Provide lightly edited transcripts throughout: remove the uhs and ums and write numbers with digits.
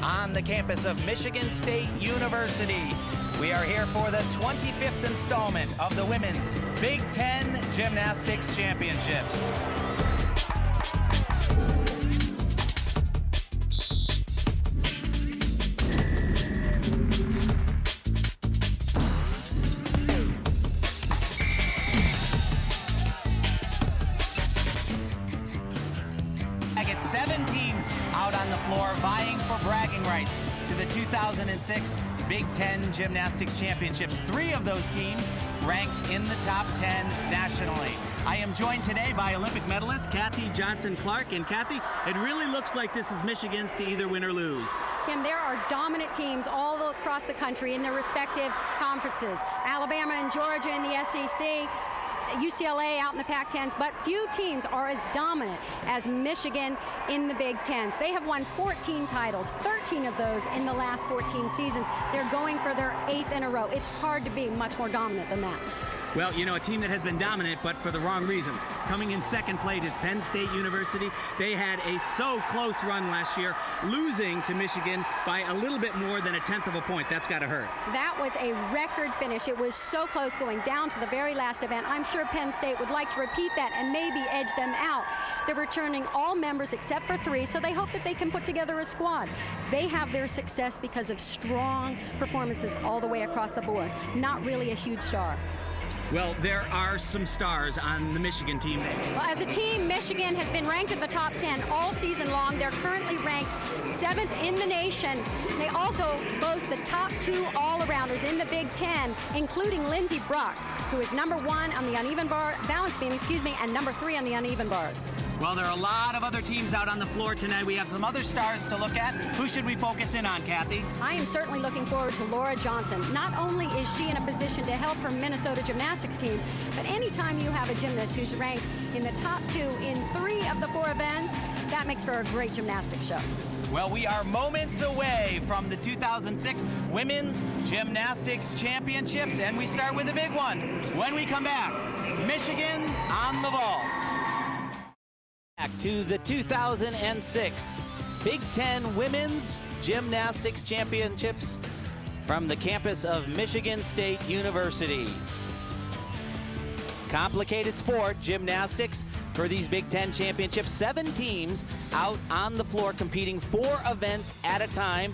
on the campus of Michigan State University. We are here for the 25th installment of the Women's Big Ten Gymnastics Championships. It's 7 teams out on the floor vying for bragging rights to the 2006 Big Ten Gymnastics Championships. 3 of those teams ranked in the top 10 nationally. I am joined today by Olympic medalist Kathy Johnson-Clark. And Kathy, it really looks like this is Michigan's to either win or lose. Tim, there are dominant teams all across the country in their respective conferences. Alabama and Georgia in the SEC. UCLA out in the Pac-10s, but few teams are as dominant as Michigan in the Big Tens. They have won 14 titles, 13 of those in the last 14 seasons. They're going for their 8th in a row. It's hard to be much more dominant than that. Well, you know, a team that has been dominant, but for the wrong reasons. Coming in second place is Penn State University. They had a so close run last year, losing to Michigan by a little bit more than 1/10 of a point. That's got to hurt. That was a record finish. It was so close going down to the very last event. I'm sure Penn State would like to repeat that and maybe edge them out. They're returning all members except for 3, so they hope that they can put together a squad. They have their success because of strong performances all the way across the board. Not really a huge star. Well, there are some stars on the Michigan team. Well, as a team, Michigan has been ranked in the top 10 all season long. They're currently ranked 7th in the nation. They also boast the top 2 all-arounders in the Big Ten, including Lindsey Bruck, who is number 1 on the uneven bar balance beam, and number 3 on the uneven bars. Well, there are a lot of other teams out on the floor tonight. We have some other stars to look at. Who should we focus in on, Kathy? I am certainly looking forward to Laura Johnson. Not only is she in a position to help her Minnesota Gymnastics team, but anytime you have a gymnast who's ranked in the top 2 in 3 of the 4 events, that makes for a great gymnastics show. Well, we are moments away from the 2006 Women's Gymnastics Championships, and we start with a big one. When we come back, Michigan on the vault. Back to the 2006 Big Ten Women's Gymnastics Championships from the campus of Michigan State University. Complicated sport, gymnastics, for these Big Ten championships. 7 teams out on the floor competing 4 events at a time.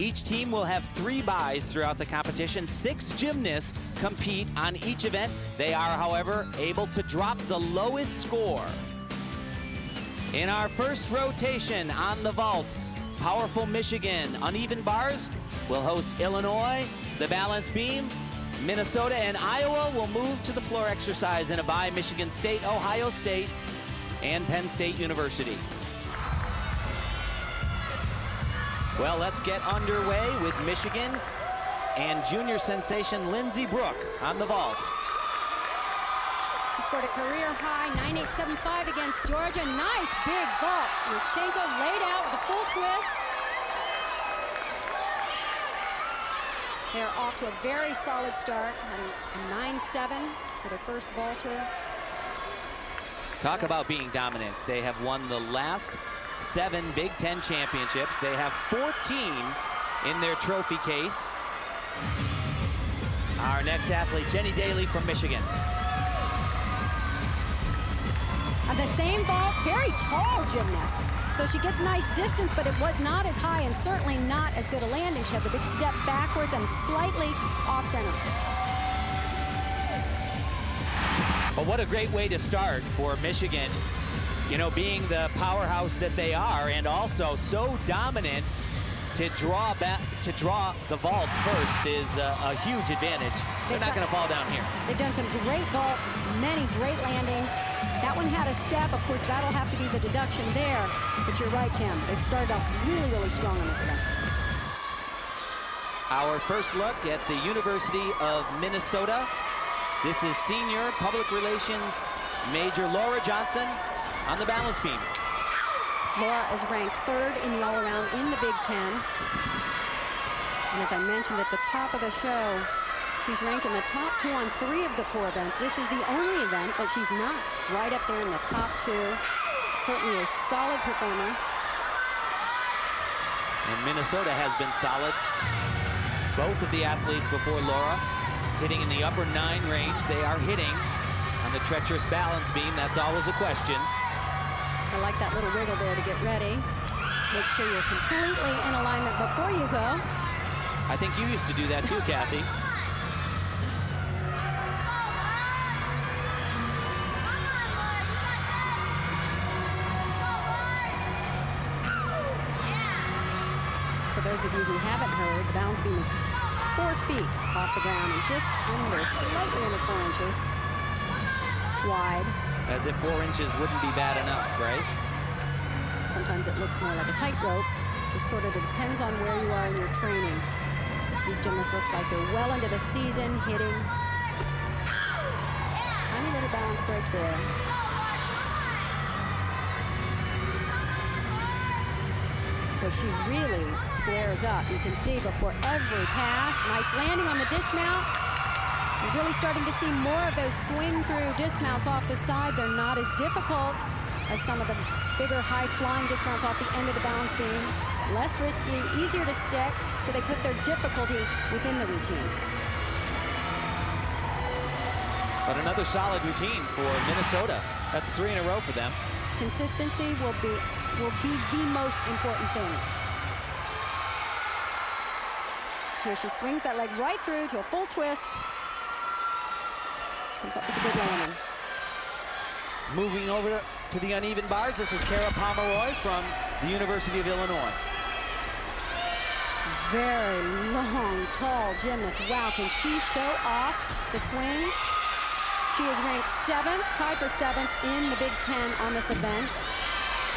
Each team will have 3 byes throughout the competition. 6 gymnasts compete on each event. They are, however, able to drop the lowest score. In our first rotation on the vault, powerful Michigan uneven bars will host Illinois. The balance beam, Minnesota and Iowa will move to the floor exercise in a bye. Michigan State, Ohio State, and Penn State University. Well, let's get underway with Michigan and junior sensation Lindsey Bruck on the vault. She scored a career-high 9.875 against Georgia. Nice big vault. Yurchenko laid out with a full twist. They're off to a very solid start, a 9.7 for their first vaulter. Talk about being dominant. They have won the last 7 Big Ten championships. They have 14 in their trophy case. Our next athlete, Jenny Daly from Michigan. On the same vault, very tall gymnast. So she gets nice distance, but it was not as high and certainly not as good a landing. She had the big step backwards and slightly off center. But what a great way to start for Michigan, you know, being the powerhouse that they are, and also so dominant. To draw the vault first is a huge advantage. They're not going to fall down here. They've done some great vaults, many great landings. That one had a step. Of course, that'll have to be the deduction there. But you're right, Tim. They've started off really, really strong on this event. Our first look at the University of Minnesota. This is senior public relations major Laura Johnson on the balance beam. Laura is ranked 3rd in the all-around in the Big Ten. And as I mentioned at the top of the show, she's ranked in the top 2 on 3 of the 4 events. This is the only event that she's not right up there in the top 2. Certainly a solid performer. And Minnesota has been solid. Both of the athletes before Laura hitting in the upper 9 range. They are hitting on the treacherous balance beam. That's always a question. I like that little wiggle there to get ready. Make sure you're completely in alignment before you go. I think you used to do that too, Kathy. For those of you who haven't heard, the balance beam is 4 feet off the ground and just under, slightly under 4 inches wide. As if 4 inches wouldn't be bad enough, right? Sometimes it looks more like a tightrope. Just sort of depends on where you are in your training. These gymnasts looks like they're well into the season, hitting. Tiny little balance break there. But she really squares up. You can see before every pass. Nice landing on the dismount. You're really starting to see more of those swing through dismounts off the side. They're not as difficult as some of the bigger high-flying dismounts off the end of the balance beam. Less risky, easier to stick, so they put their difficulty within the routine. But another solid routine for Minnesota. That's 3 in a row for them. Consistency will be the most important thing. Here she swings that leg right through to a full twist. Comes up with a good landing. Moving over to the uneven bars, this is Kara Pomeroy from the University of Illinois. Very long, tall gymnast. Wow, can she show off the swing? She is ranked 7th, tied for 7th in the Big Ten on this event.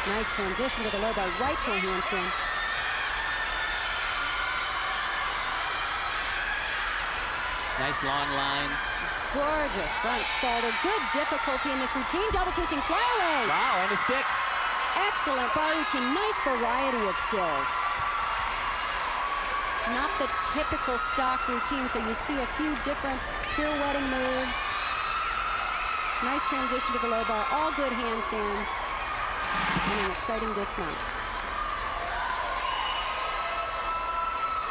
Nice transition to the low bar, right to a handstand. Nice long lines. Gorgeous front starter. Good difficulty in this routine. Double twisting flyaway. Wow, and a stick. Excellent bar routine. Nice variety of skills. Not the typical stock routine, so you see a few different pirouetting moves. Nice transition to the low bar. All good handstands. And an exciting dismount.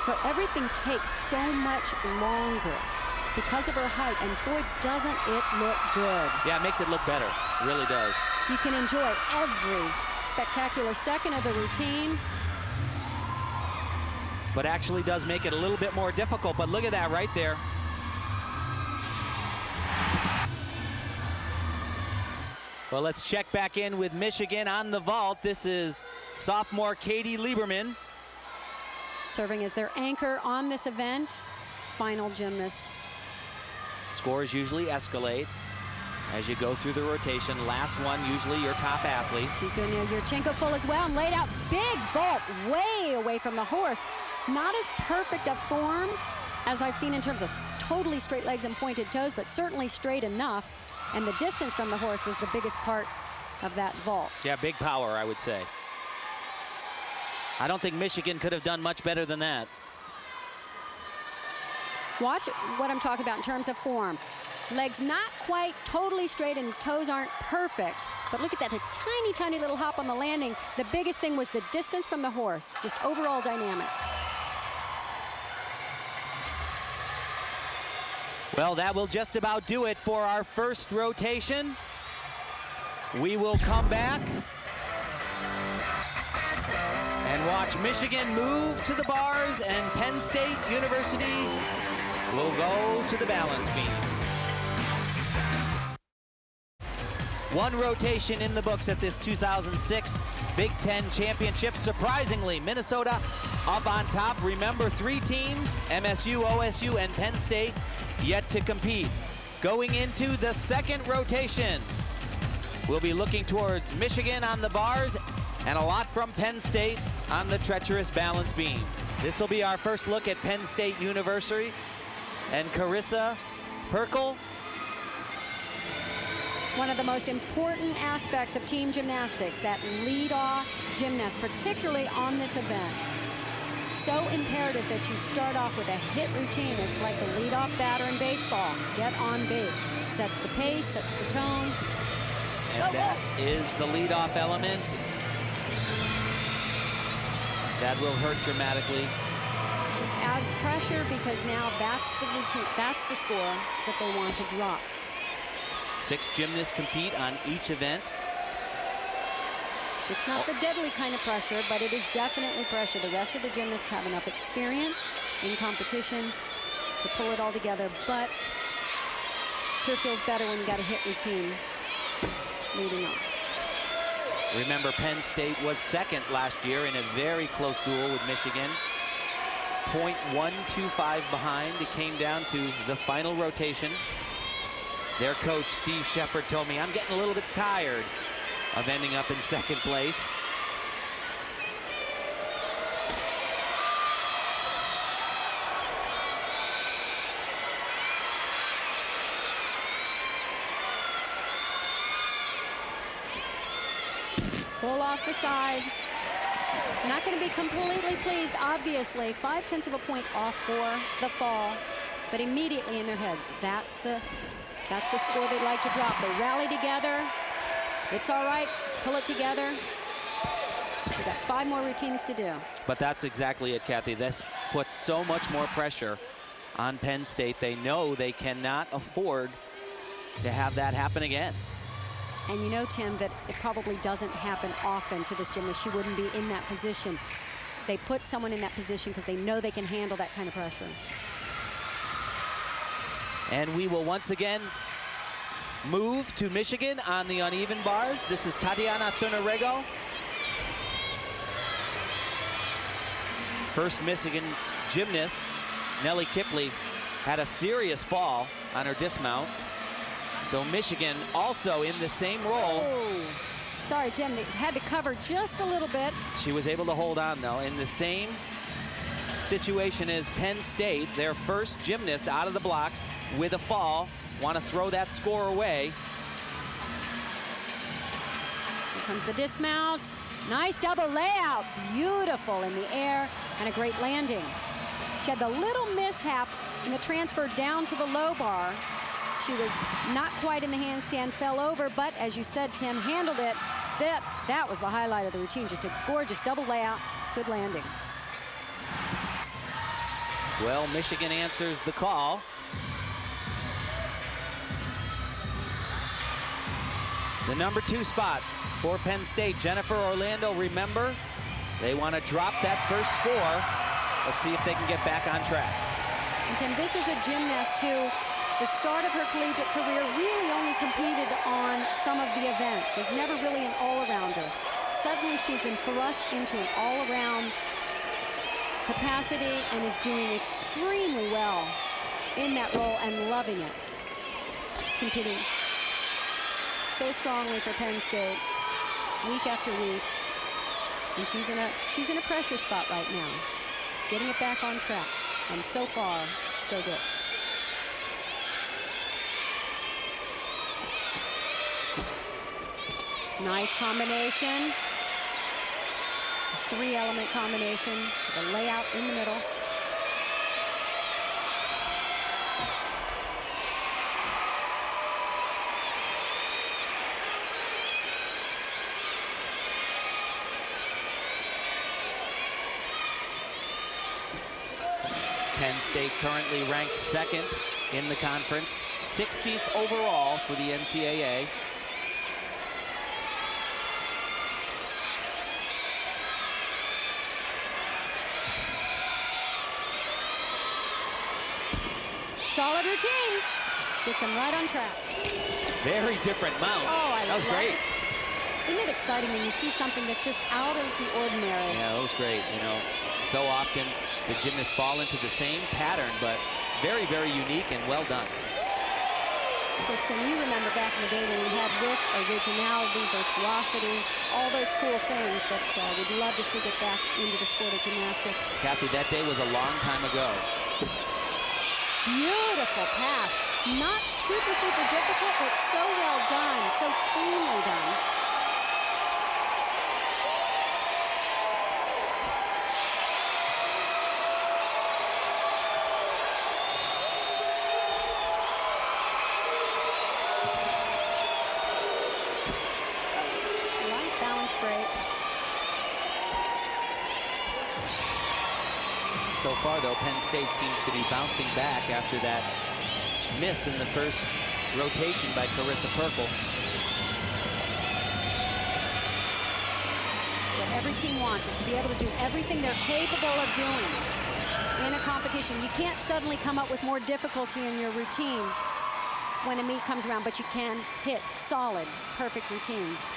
But everything takes so much longer because of her height, and boy, doesn't it look good. Yeah, it makes it look better. It really does. You can enjoy every spectacular second of the routine. But actually does make it a little bit more difficult. But look at that right there. Well, let's check back in with Michigan on the vault. This is sophomore Katie Lieberman. Serving as their anchor on this event, final gymnast. Scores usually escalate as you go through the rotation. Last one, usually your top athlete. She's doing a Yurchenko full as well and laid out big vault way away from the horse. Not as perfect a form as I've seen in terms of totally straight legs and pointed toes, but certainly straight enough. And the distance from the horse was the biggest part of that vault. Yeah, big power, I would say. I don't think Michigan could have done much better than that. Watch what I'm talking about in terms of form. Legs not quite totally straight and toes aren't perfect, but look at that, a tiny, tiny little hop on the landing. The biggest thing was the distance from the horse, just overall dynamics. Well, that will just about do it for our first rotation. We will come back and watch Michigan move to the bars, and Penn State University will go to the balance beam. One rotation in the books at this 2006 Big Ten Championship. Surprisingly, Minnesota up on top. Remember, 3 teams, MSU, OSU, and Penn State, yet to compete. Going into the second rotation, we'll be looking towards Michigan on the bars and a lot from Penn State on the treacherous balance beam. This will be our first look at Penn State University and Carissa Perkel. One of the most important aspects of team gymnastics, that lead-off gymnast, particularly on this event. So imperative that you start off with a hit routine. It's like the lead-off batter in baseball. Get on base. Sets the pace, sets the tone. And that is the lead-off element. That will hurt dramatically. Just adds pressure because now that's the routine, that's the score that they want to drop. 6 gymnasts compete on each event. It's not the deadly kind of pressure, but it is definitely pressure. The rest of the gymnasts have enough experience in competition to pull it all together, but sure feels better when you got a hit routine leading up. Remember, Penn State was second last year in a very close duel with Michigan. 0.125 behind. It came down to the final rotation. Their coach, Steve Shepard, told me, I'm getting a little bit tired of ending up in second place. Full off the side. Not going to be completely pleased, obviously. 0.5 of a point off for the fall, but immediately in their heads, that's the score they'd like to drop. They rally together. It's all right. Pull it together. We've got 5 more routines to do. But that's exactly it, Kathy. This puts so much more pressure on Penn State. They know they cannot afford to have that happen again. And you know, Tim, that it probably doesn't happen often to this gymnast. She wouldn't be in that position. They put someone in that position because they know they can handle that kind of pressure. And we will once again move to Michigan on the uneven bars. This is Tatiana Thunarego. First Michigan gymnast, Nellie Kipley, had a serious fall on her dismount. So Michigan also in the same role. Oh. Sorry, Tim, they had to cover just a little bit. She was able to hold on, though. In the same situation as Penn State, their first gymnast out of the blocks with a fall. Want to throw that score away. Here comes the dismount. Nice double layout. Beautiful in the air and a great landing. She had the little mishap in the transfer down to the low bar. She was not quite in the handstand, fell over, but as you said, Tim, handled it. That was the highlight of the routine. Just a gorgeous double layout, good landing. Well, Michigan answers the call. The number 2 spot for Penn State, Jennifer Orlando. Remember, they want to drop that first score. Let's see if they can get back on track. And Tim, this is a gymnast who, the start of her collegiate career, really only competed on some of the events, was never really an all-arounder. Suddenly she's been thrust into an all-around capacity and is doing extremely well in that role and loving it. She's competing so strongly for Penn State week after week, and she's in a pressure spot right now, getting it back on track, and so far so good. Nice combination, 3-element combination, the layout in the middle. Penn State currently ranked 2nd in the conference, 60th overall for the NCAA. Solid routine. Gets them right on track. Very different mount. Oh, that was great. Isn't it exciting when you see something that's just out of the ordinary? Yeah, that was great. You know, so often the gymnasts fall into the same pattern, but very, very unique and well done. Of course, Tim, you remember back in the day when we had risk, originality, virtuosity, all those cool things that we'd love to see get back into the sport of gymnastics. Kathy, that day was a long time ago. Beautiful pass. Not super, super difficult, but so well done, so cleanly done. So far, though, Penn State seems to be bouncing back after that miss in the first rotation by Carissa Perkle. What every team wants is to be able to do everything they're capable of doing in a competition. You can't suddenly come up with more difficulty in your routine when a meet comes around, but you can hit solid, perfect routines.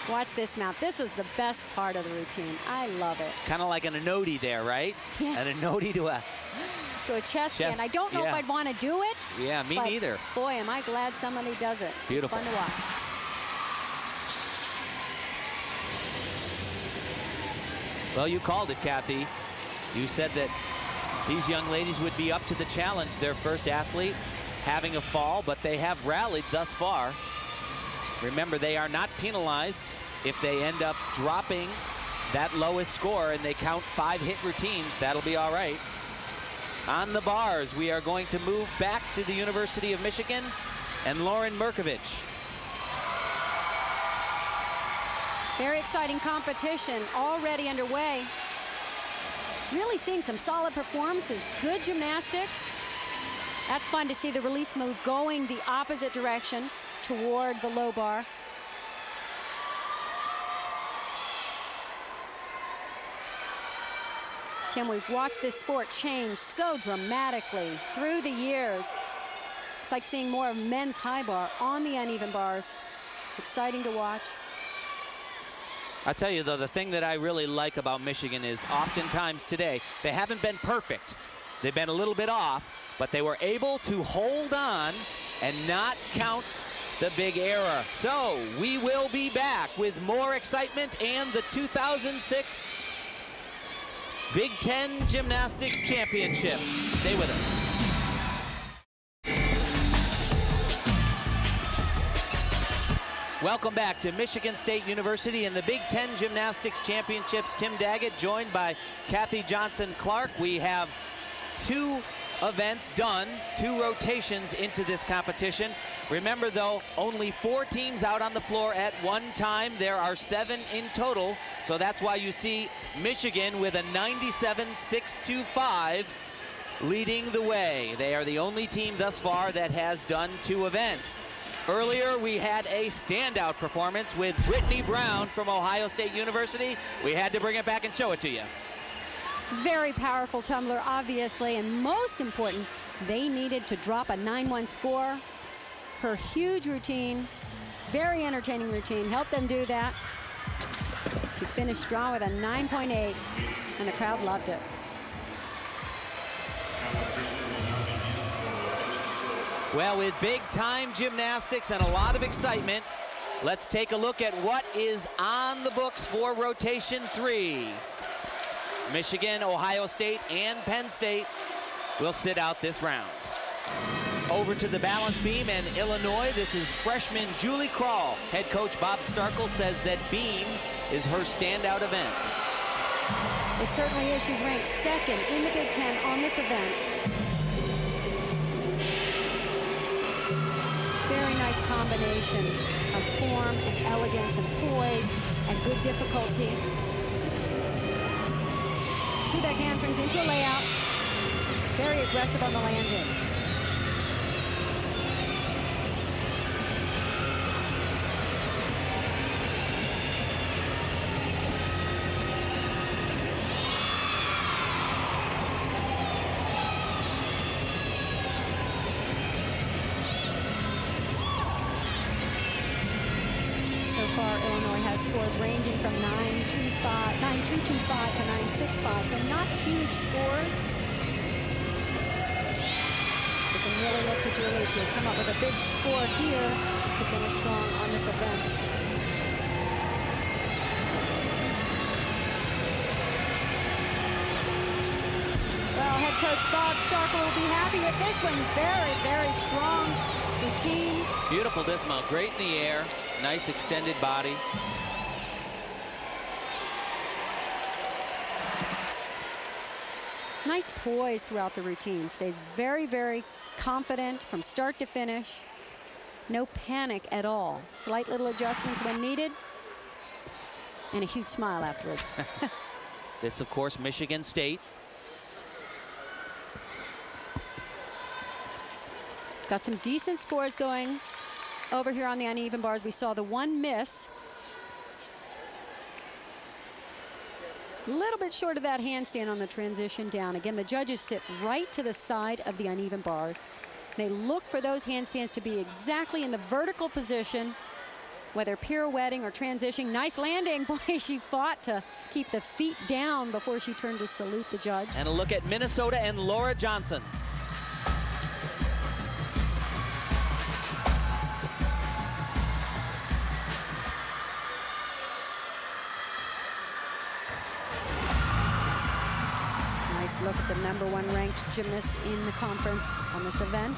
Watch this mount. This was the best part of the routine. I love it. Kind of like an anodi there, right? Yeah. An anodi to a chest stand. I don't know if I'd want to do it. Yeah, me neither. Boy, am I glad somebody does it. Beautiful. It's fun to watch. Well, you called it, Kathy. You said that these young ladies would be up to the challenge. Their first athlete having a fall, but they have rallied thus far. Remember, they are not penalized if they end up dropping that lowest score and they count 5 hit routines. That'll be all right. On the bars, we are going to move back to the University of Michigan and Lauren Merkovich. Very exciting competition already underway. Really seeing some solid performances. Good gymnastics. That's fun to see the release move going the opposite direction toward the low bar. Tim, we've watched this sport change so dramatically through the years. It's like seeing more of men's high bar on the uneven bars. It's exciting to watch. I'll tell you, though, the thing that I really like about Michigan is oftentimes today, they haven't been perfect. They've been a little bit off, but they were able to hold on and not count the big error. So we will be back with more excitement and the 2006 Big Ten Gymnastics Championship. Stay with us. Welcome back to Michigan State University and the Big Ten Gymnastics Championships. Tim Daggett joined by Kathy Johnson-Clark. We have 2 events done, 2 rotations into this competition. Remember, though, only 4 teams out on the floor at one time. There are 7 in total, so that's why you see Michigan with a 97-625 leading the way. They are the only team thus far that has done 2 events. Earlier, we had a standout performance with Brittany Brown from Ohio State University. We had to bring it back and show it to you. Very powerful tumbler, obviously, and most important, they needed to drop a 9-1 score. Her huge routine, very entertaining routine, helped them do that. She finished strong with a 9.8, and the crowd loved it. Well, with big-time gymnastics and a lot of excitement, let's take a look at what is on the books for rotation 3. Michigan, Ohio State, and Penn State will sit out this round. Over to the balance beam and Illinois. This is freshman Julie Krall. Head coach Bob Starkle says that beam is her standout event. It certainly is. She's ranked 2nd in the Big Ten on this event. Very nice combination of form and elegance and poise and good difficulty. 2 back handsprings into a layout. Very aggressive on the landing. So far, Illinois has scores ranging from 9.225 to 9.65, so not huge scores. We can really look to Julie to come up with a big score here to finish strong on this event. Well, head coach Bob Starkle will be happy with this one. Very, very strong routine. Beautiful dismount, great in the air, nice extended body. Nice poise throughout the routine. Stays very, very confident from start to finish. No panic at all. Slight little adjustments when needed. And a huge smile afterwards. This, of course, Michigan State. Got some decent scores going over here on the uneven bars. We saw the one miss. A little bit short of that handstand on the transition down. Again, the judges sit right to the side of the uneven bars. They look for those handstands to be exactly in the vertical position, whether pirouetting or transitioning. Nice landing. Boy, she fought to keep the feet down before she turned to salute the judge. And a look at Minnesota and Laura Johnson. Nice look at the #1 ranked gymnast in the conference on this event.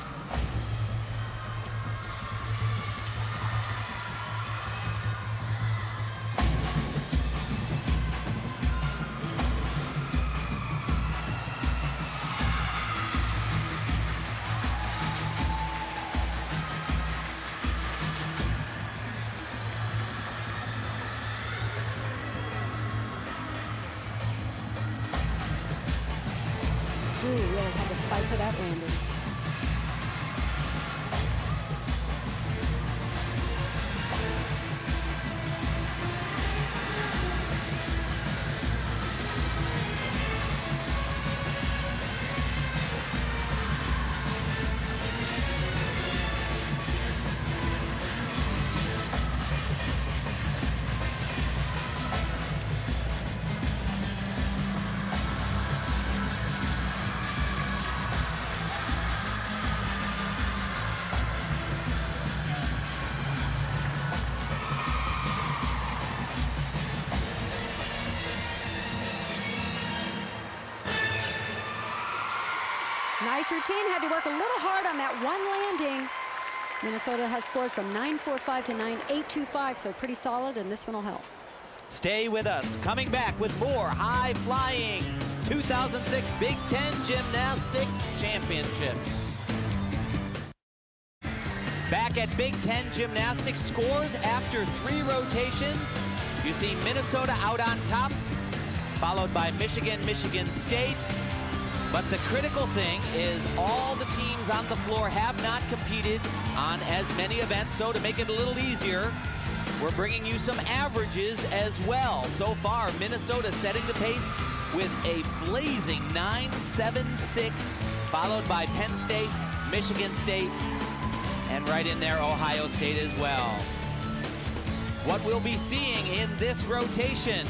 Really had to fight for that landing. Nice routine, had to work a little hard on that one landing. Minnesota has scores from 9.45 to 9.825, so pretty solid, and this one will help. Stay with us. Coming back with more high-flying 2006 Big Ten Gymnastics Championships. Back at Big Ten Gymnastics, scores after 3 rotations. You see Minnesota out on top, followed by Michigan, Michigan State. But the critical thing is all the teams on the floor have not competed on as many events, so to make it a little easier, we're bringing you some averages as well. So far, Minnesota setting the pace with a blazing 9.76, followed by Penn State, Michigan State, and right in there, Ohio State as well. What we'll be seeing in this rotation: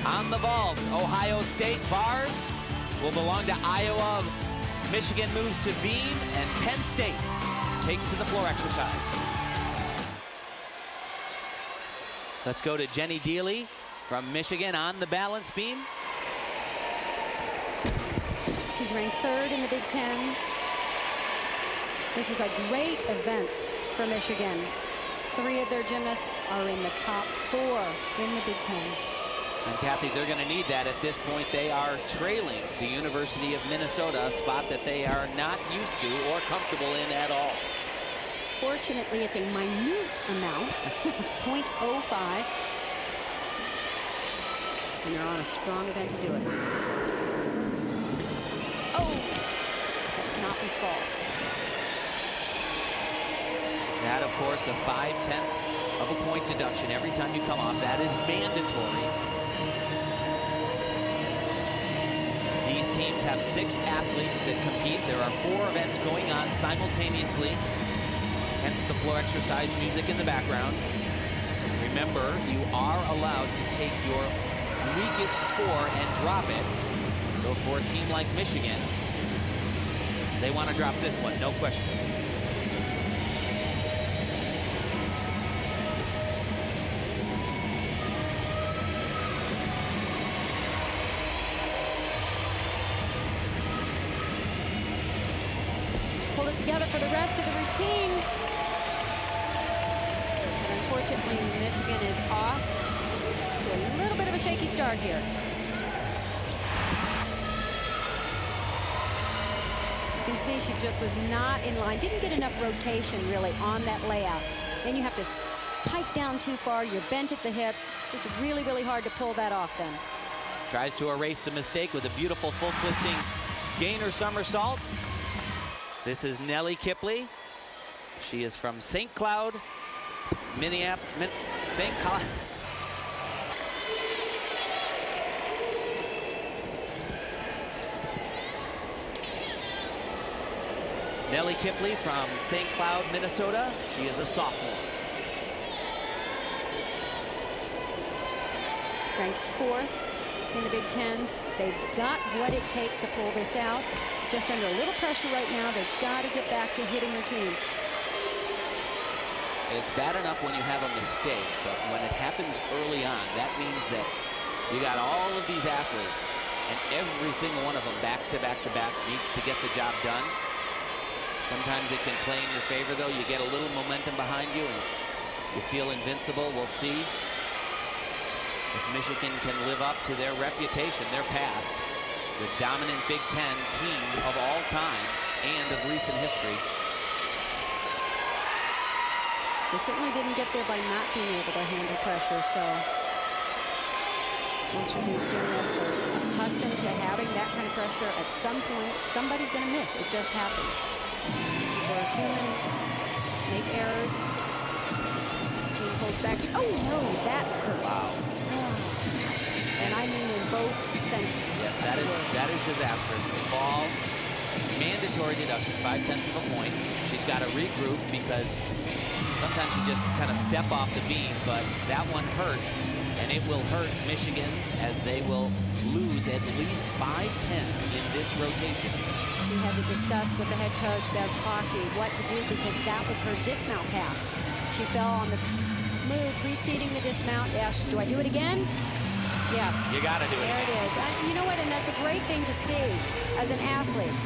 on the vault, Ohio State bars will belong to Iowa. Michigan moves to beam, and Penn State takes to the floor exercise. Let's go to Jenny Deely from Michigan on the balance beam. She's ranked 3rd in the Big Ten. This is a great event for Michigan. 3 of their gymnasts are in the top 4 in the Big Ten. And Kathy, they're going to need that at this point. They are trailing the University of Minnesota, a spot that they are not used to or comfortable in at all. Fortunately, it's a minute amount, 0.05. And they're on a strong event to do it. Oh, that cannot be false. That, of course, a 0.5 of a point deduction every time you come off. That is mandatory. These teams have 6 athletes that compete. There are 4 events going on simultaneously, hence the floor exercise music in the background. Remember, you are allowed to take your weakest score and drop it. So for a team like Michigan, they want to drop this one, no question. Pull it together for the rest of the routine. And unfortunately, Michigan is off to a little bit of a shaky start here. You can see she just was not in line. Didn't get enough rotation, really, on that layout. Then you have to pike down too far, you're bent at the hips. Just really, really hard to pull that off then. Tries to erase the mistake with a beautiful full twisting gainer somersault. This is Nellie Kipley. She is from St. Cloud, Minneapolis, St. Cloud. Nellie Kipley from St. Cloud, Minnesota. She is a sophomore. Ranked 4th in the Big Tens. They've got what it takes to pull this out. Just under a little pressure right now. They've got to get back to hitting their team. It's bad enough when you have a mistake, but when it happens early on, that means that you got all of these athletes, and every single one of them back to back to back needs to get the job done. Sometimes it can play in your favor, though. You get a little momentum behind you, and you feel invincible. We'll see if Michigan can live up to their reputation, their past, the dominant Big Ten team of all time and of recent history. They certainly didn't get there by not being able to handle pressure, so most of these gymnasts are accustomed to having that kind of pressure. At some point, somebody's going to miss. It just happens. We're human, make errors. Team pulls back. Oh, no, that hurt. Wow. Oh, and I mean in both senses. Yes, that is disastrous. The fall, mandatory deduction, 5/10 of a point. She's got to regroup because sometimes you just kind of step off the beam, but that one hurt, and it will hurt Michigan as they will lose at least 5/10 in this rotation. She had to discuss with the head coach, Bev Hockey, what to do because that was her dismount pass. She fell on the move preceding the dismount. Yes, do I do it again? Yes. You got to do it There again. it is. And you know what? And that's a great thing to see as an athlete.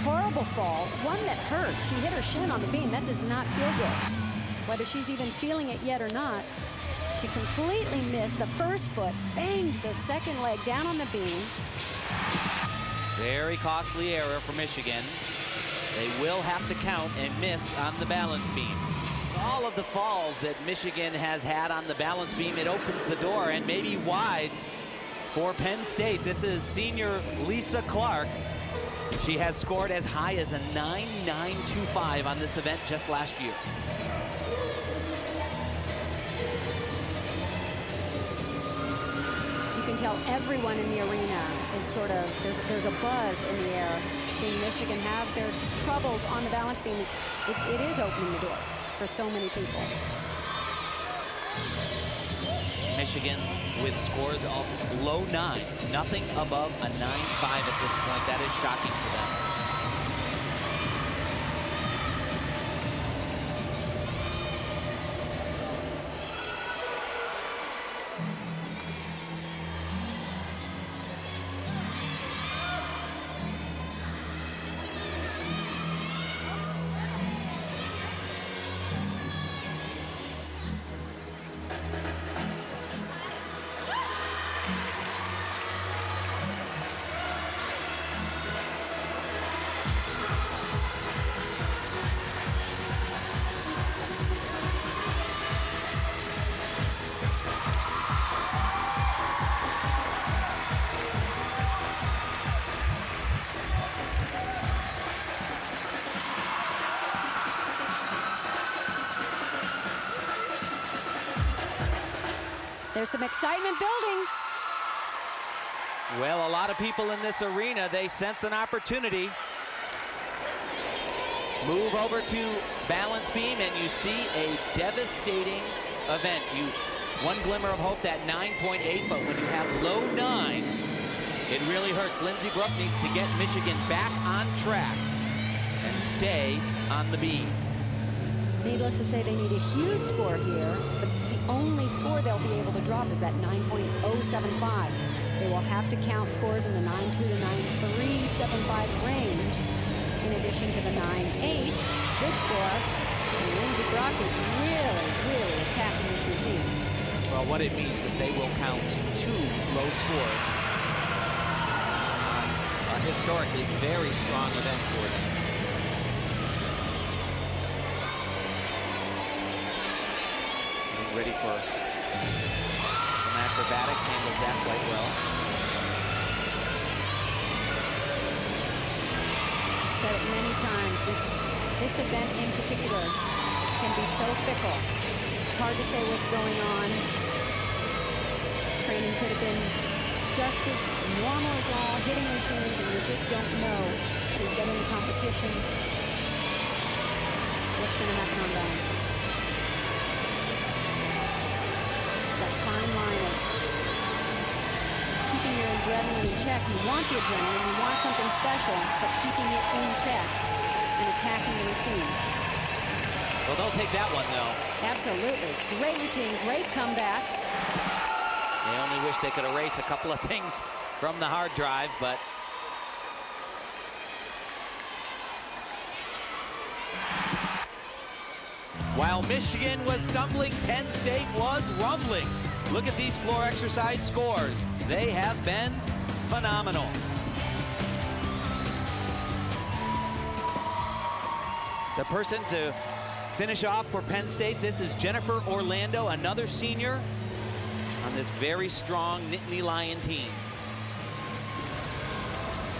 Horrible fall, one that hurt. She hit her shin on the beam. That does not feel good. Whether she's even feeling it yet or not, she completely missed the first foot, banged the second leg down on the beam. Very costly error for Michigan. They will have to count and miss on the balance beam. All of the falls that Michigan has had on the balance beam, it opens the door and maybe wide for Penn State. This is senior Lisa Clark. She has scored as high as a 9.925 on this event just last year. You can tell everyone in the arena is sort of, there's a buzz in the air. Seeing Michigan have their troubles on the balance beam, it is opening the door for so many people. Michigan with scores of low 9s, nothing above a 9.5 at this point. That is shocking for them. There's some excitement building. Well, a lot of people in this arena, they sense an opportunity. Move over to balance beam and you see a devastating event. One glimmer of hope, that 9.8, but when you have low 9s, it really hurts. Lindsey Brooke needs to get Michigan back on track and stay on the beam. Needless to say, they need a huge score here, but the only score they'll be able to drop is that 9.075. They will have to count scores in the 9.2 to 9.375 range, in addition to the 9.8. Good score. And Lindsey Brock is really, really attacking this routine. Well, what it means is they will count 2 low scores on a historically very strong event for them. ready for some acrobatics, handles that quite well. I've said it many times, this event in particular can be so fickle. It's hard to say what's going on. Training could have been just as normal as all, hitting routines, and you just don't know till you get into competition what's going to happen on balance. It's that fine line of keeping your adrenaline in check. You want the adrenaline, you want something special, but keeping it in check and attacking the routine. Well, they'll take that one, though. Absolutely. Great routine, great comeback. They only wish they could erase a couple of things from the hard drive, but while Michigan was stumbling, Penn State was rumbling. Look at these floor exercise scores. They have been phenomenal. The person to finish off for Penn State, this is Jennifer Orlando, another senior on this very strong Nittany Lion team.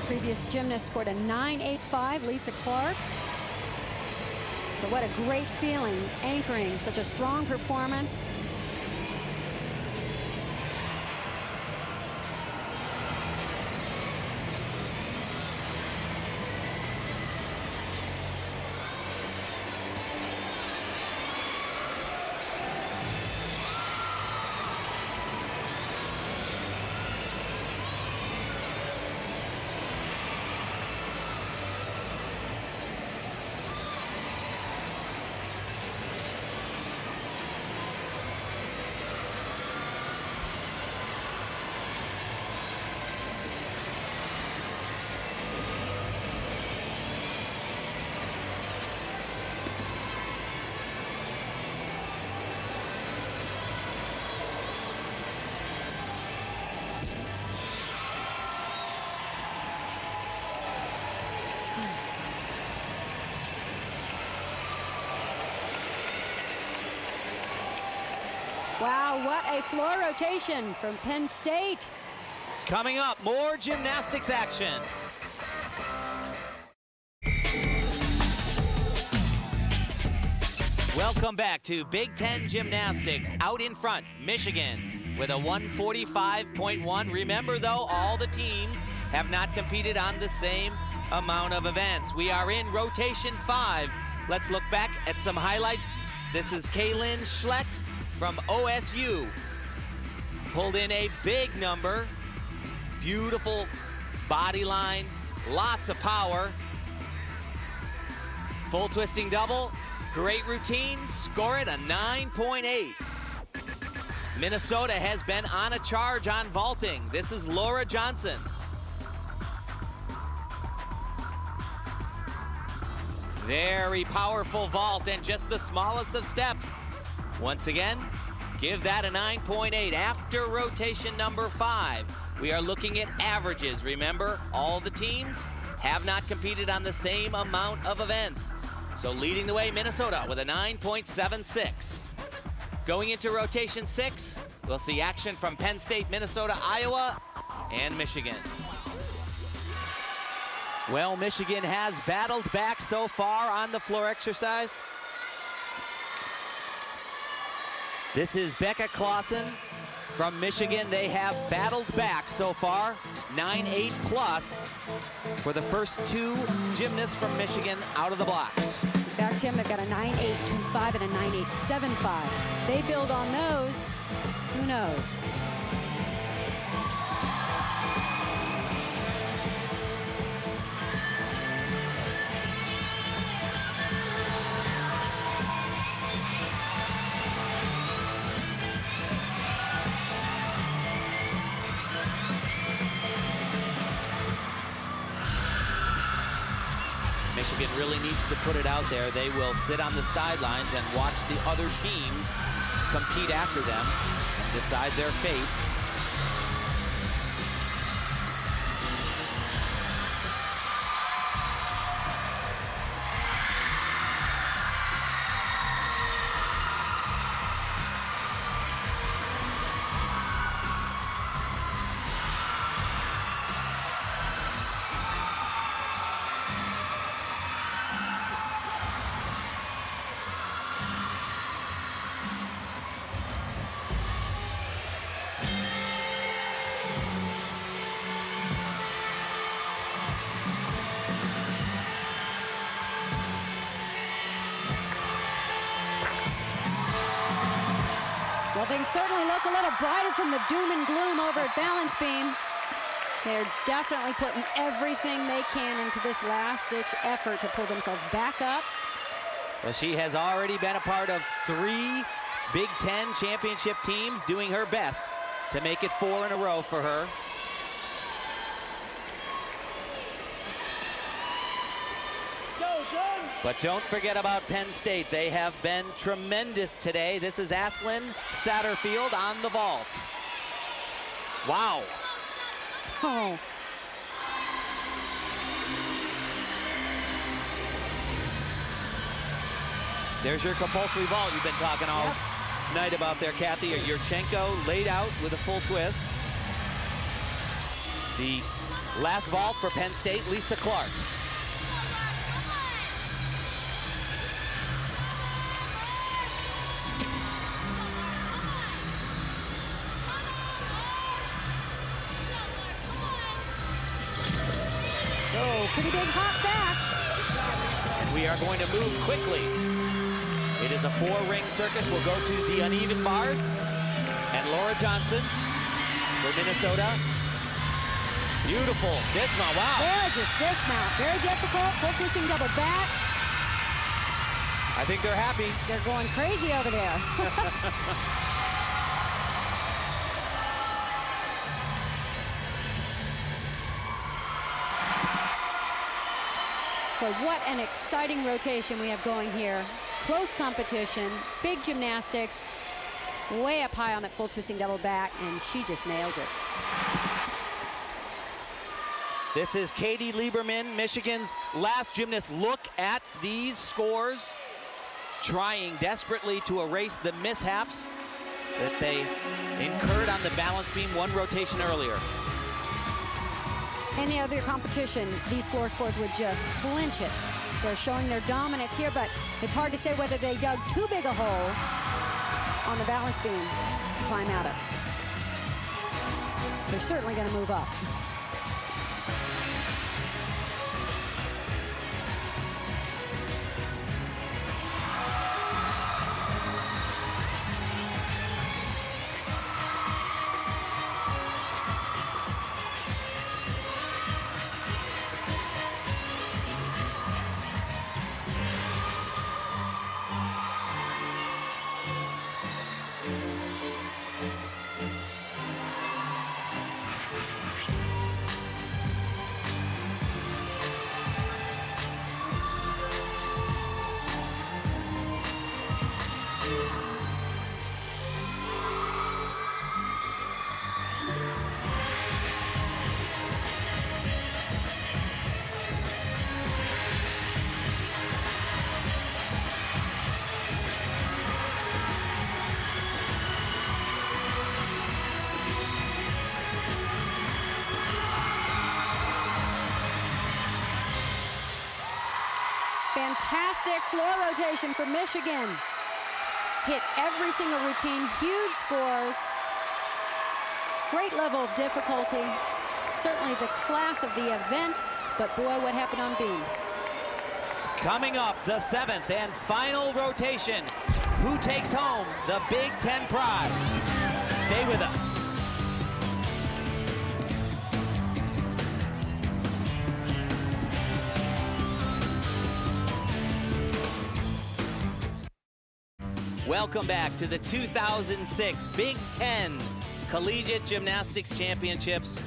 Previous gymnast scored a 9.85, Lisa Clark. But what a great feeling, anchoring such a strong performance. Wow, what a floor rotation from Penn State. Coming up, more gymnastics action. Welcome back to Big Ten Gymnastics. Out in front, Michigan with a 145.1. Remember, though, all the teams have not competed on the same amount of events. We are in rotation 5. Let's look back at some highlights. This is Kaylin Schlecht from OSU. Pulled in a big number. Beautiful body line, lots of power. Full twisting double, great routine, score it a 9.8. Minnesota has been on a charge on vaulting. This is Laura Johnson. Very powerful vault and just the smallest of steps. Once again, give that a 9.8. After rotation number 5, we are looking at averages. Remember, all the teams have not competed on the same amount of events. So leading the way, Minnesota with a 9.76. Going into rotation 6, we'll see action from Penn State, Minnesota, Iowa, and Michigan. Well, Michigan has battled back so far on the floor exercise. This is Becca Clausen from Michigan. They have battled back so far, 9.8 plus for the first 2 gymnasts from Michigan out of the blocks. In fact, Tim, they've got a 9.825 and a 9.875. They build on those, who knows? Michigan really needs to put it out there. They will sit on the sidelines and watch the other teams compete after them and decide their fate. things certainly look a little brighter from the doom and gloom over at Balance Beam. They're definitely putting everything they can into this last-ditch effort to pull themselves back up. Well, she has already been a part of 3 Big Ten championship teams, doing her best to make it 4 in a row for her. But don't forget about Penn State. They have been tremendous today. This is Ashlyn Satterfield on the vault. Wow. Oh. There's your compulsory vault you've been talking all night about there, Kathy. Yurchenko laid out with a full twist. The last vault for Penn State, Lisa Clark. Pretty big hop back. And we are going to move quickly. It is a 4-ring circus. We'll go to the uneven bars. And Laura Johnson for Minnesota. Beautiful dismount, wow. Gorgeous dismount, very difficult. Full twisting double back. I think they're happy. They're going crazy over there. But what an exciting rotation we have going here. Close competition, big gymnastics, way up high on that full twisting double back, and she just nails it. This is Katie Lieberman, Michigan's last gymnast. Look at these scores, trying desperately to erase the mishaps that they incurred on the balance beam 1 rotation earlier. Any other competition, these floor scores would just clinch it. They're showing their dominance here, but it's hard to say whether they dug too big a hole on the balance beam to climb out of. They're certainly going to move up. Fantastic floor rotation for Michigan. Hit every single routine, huge scores. Great level of difficulty. Certainly the class of the event, but boy, what happened on beam. Coming up, the 7th and final rotation. Who takes home the Big Ten prize? Stay with us. Welcome back to the 2006 Big Ten Collegiate Gymnastics Championships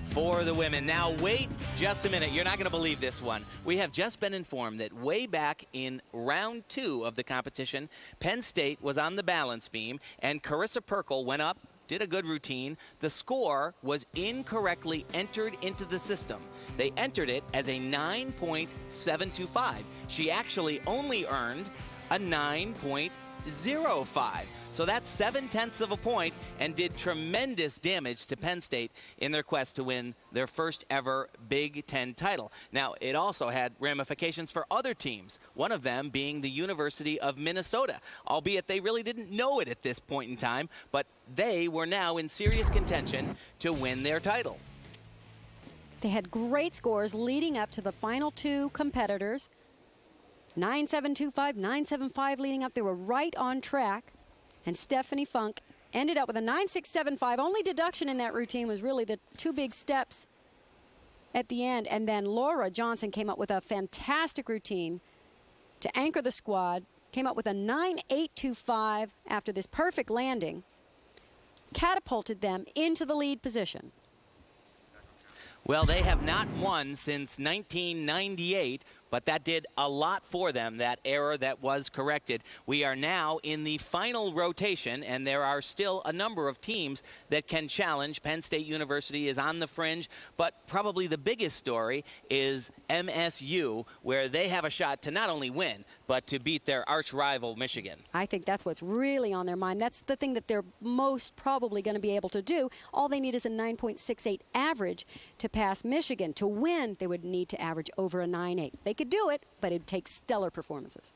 for the women. Now, wait just a minute. You're not going to believe this one. We have just been informed that way back in round 2 of the competition, Penn State was on the balance beam, and Carissa Perkle went up, did a good routine. The score was incorrectly entered into the system. They entered it as a 9.725. She actually only earned a 9.05. So that's 0.7 of a point and did tremendous damage to Penn State in their quest to win their first ever Big Ten title. Now, it also had ramifications for other teams, one of them being the University of Minnesota, albeit they really didn't know it at this point in time, but they were now in serious contention to win their title. They had great scores leading up to the final 2 competitors. 9.725, 9.75 leading up. They were right on track. And Stephanie Funk ended up with a 9.675. Only deduction in that routine was really the 2 big steps at the end. And then Laura Johnson came up with a fantastic routine to anchor the squad, came up with a 9.825 after this perfect landing, catapulted them into the lead position. Well, they have not won since 1998, but that did a lot for them, that error that was corrected. We are now in the final rotation, and there are still a number of teams that can challenge. Penn State University is on the fringe, but probably the biggest story is MSU, where they have a shot to not only win, but to beat their arch rival, Michigan. I think that's what's really on their mind. That's the thing that they're most probably going to be able to do. All they need is a 9.68 average to pass Michigan. To win, they would need to average over a 9.8. They could do it, but it'd take stellar performances.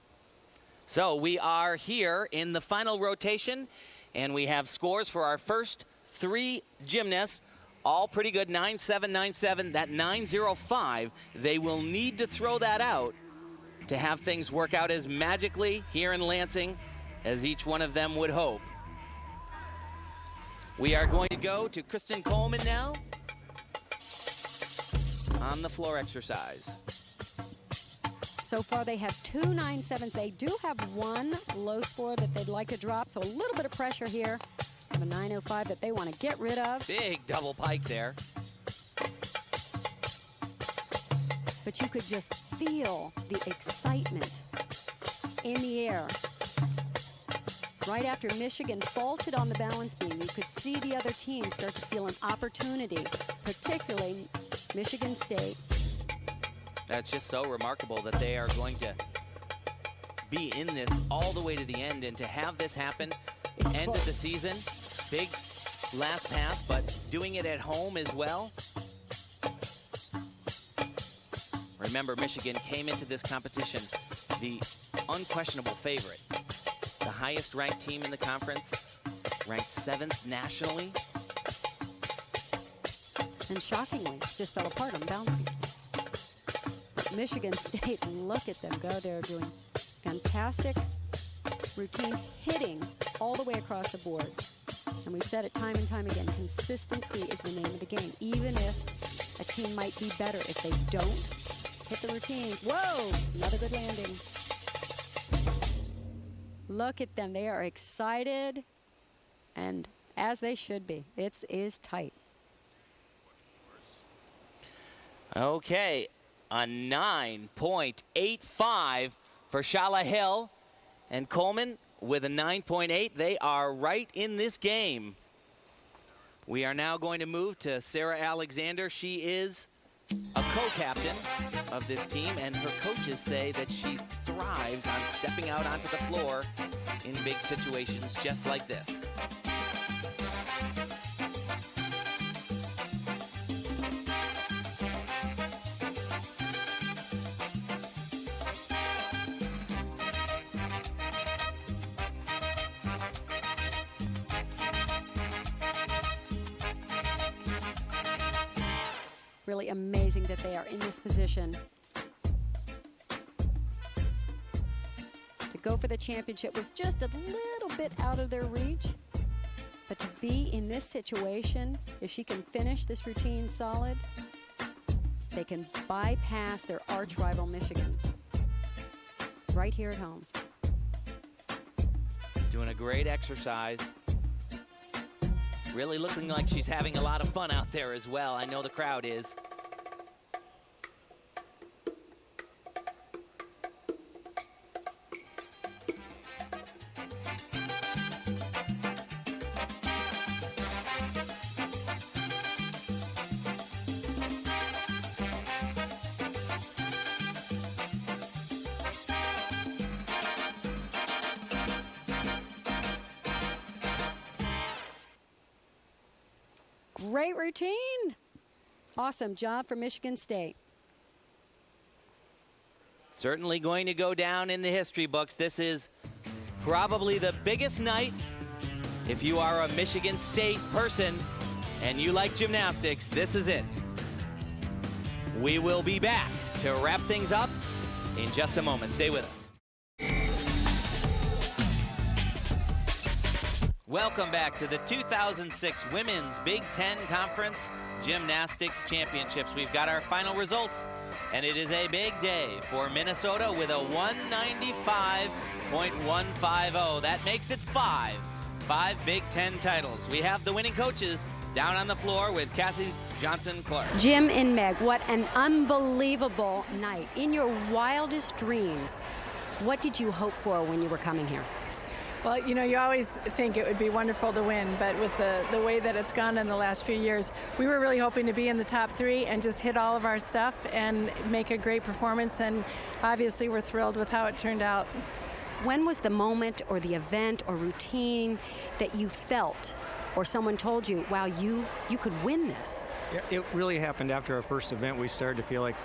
So we are here in the final rotation, and we have scores for our first 3 gymnasts. All pretty good, 9.7, 9.7. That 9.05, they will need to throw that out to have things work out as magically here in Lansing as each one of them would hope. We are going to go to Kristen Coleman now on the floor exercise. So far, they have 2 9.7s. They do have 1 low score that they'd like to drop, so a little bit of pressure here. Have a 9.05 that they want to get rid of. Big double pike there. But you could just feel the excitement in the air. Right after Michigan faulted on the balance beam, you could see the other team start to feel an opportunity, particularly Michigan State. That's just so remarkable that they are going to be in this all the way to the end, and to have this happen end of the season. Big last pass, but doing it at home as well. Remember, Michigan came into this competition the unquestionable favorite. The highest ranked team in the conference, ranked 7th nationally. And shockingly, just fell apart on the balance beam. But Michigan State, look at them go. They're doing fantastic routines, hitting all the way across the board. And we've said it time and time again, consistency is the name of the game. Even if a team might be better, if they don't hit the routines. Whoa, another good landing. Look at them, they are excited, and as they should be. It is tight. Okay, a 9.85 for Shala Hill, and Coleman with a 9.8. They are right in this game. We are now going to move to Sarah Alexander. She is a co-captain of this team, and her coaches say that she thrives on stepping out onto the floor in big situations just like this. Really amazing that they are in this position to go for the championship. Was just a little bit out of their reach, but to be in this situation, if she can finish this routine solid, they can bypass their arch rival Michigan right here at home. Doing a great exercise. Really looking like she's having a lot of fun out there as well. I know the crowd is. Great routine. Awesome job for Michigan State. Certainly going to go down in the history books. This is probably the biggest night if you are a Michigan State person and you like gymnastics. This is it. We will be back to wrap things up in just a moment. Stay with us. Welcome back to the 2006 Women's Big Ten Conference Gymnastics Championships. We've got our final results, and it is a big day for Minnesota with a 195.150. That makes it five Big Ten titles. We have the winning coaches down on the floor with Kathy Johnson-Clark. Jim and Meg, what an unbelievable night. In your wildest dreams, what did you hope for when you were coming here? Well, you know, you always think it would be wonderful to win, but with the way that it's gone in the last few years, we were really hoping to be in the top three and just hit all of our stuff and make a great performance, and obviously we're thrilled with how it turned out. When was the moment or the event or routine that you felt or someone told you, wow, you could win this? Yeah, it really happened after our first event. We started to feel like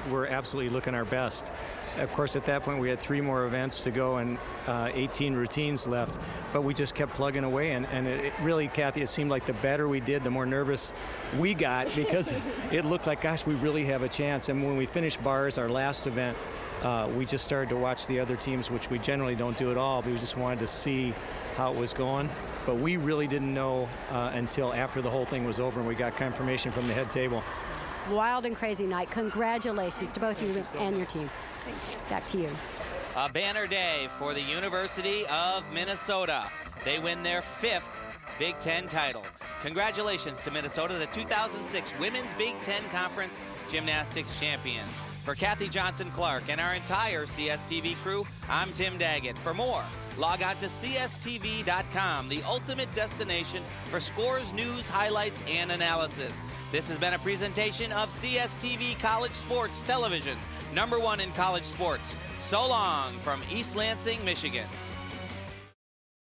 we're absolutely looking our best. Of course, at that point, we had 3 more events to go and 18 routines left, but we just kept plugging away. And it really, Kathy, it seemed like the better we did, the more nervous we got, because it looked like, gosh, we really have a chance. And when we finished bars, our last event, we just started to watch the other teams, which we generally don't do at all, but we just wanted to see how it was going. But we really didn't know until after the whole thing was over and we got confirmation from the head table. Wild and crazy night. Congratulations to both you and your team. Thank you. Back to you. A banner day for the University of Minnesota. They win their 5th Big Ten title. Congratulations to Minnesota, the 2006 Women's Big Ten Conference Gymnastics Champions. For Kathy Johnson-Clark and our entire CSTV crew, I'm Tim Daggett. For more, log on to CSTV.com, the ultimate destination for scores, news, highlights, and analysis. This has been a presentation of CSTV College Sports Television, #1 in college sports. So long from East Lansing, Michigan.